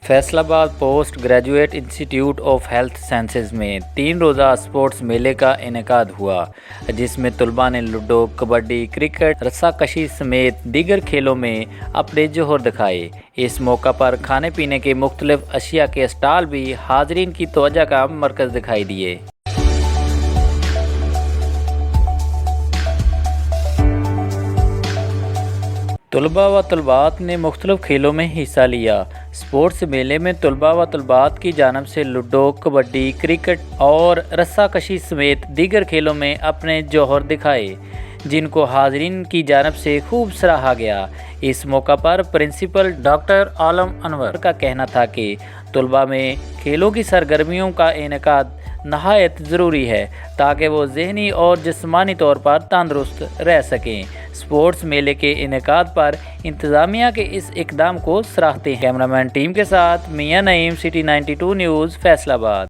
फैसला आबाद post graduate institute of health sciences में 3 रोज़ा स्पोर्ट्स मेले का इनेकाद हुआ, जिसमें तलबा ने लूडो, कबड्डी, क्रिकेट, रस्साकशी समेत दीगर खेलों में अपने जोहर दिखाए। इस मौका पर खाने पीने के मुख्तलिफ अशिया के स्टॉल भी हाज़रीन की तवज्जो का मरकज़ दिखाई दिए। तलबा व तलबात ने मुख्तलिफ खेलों में हिस्सा लिया। स्पोर्ट्स मेले में तलबा व तलबात की जानब से लूडो, कबड्डी, क्रिकेट और रस्साकशी समेत दीगर खेलों में अपने जौहर दिखाए, जिनको हाज़रीन की जानब से खूब सराहा गया। इस मौका पर प्रिंसिपल डॉक्टर आलम अनवर का कहना था कि तलबा में खेलों की सरगर्मियों का इनेकाद नहायत ज़रूरी है ताकि वो ज़हनी और जिस्मानी तौर पर तंदुरुस्त रह सकें। स्पोर्ट्स मेले के इनेकाद पर इंतज़ामिया के इस इक़दाम को सराहते हैं। कैमरामैन टीम के साथ मियां नईम, सिटी 92 न्यूज़, फैसलाबाद।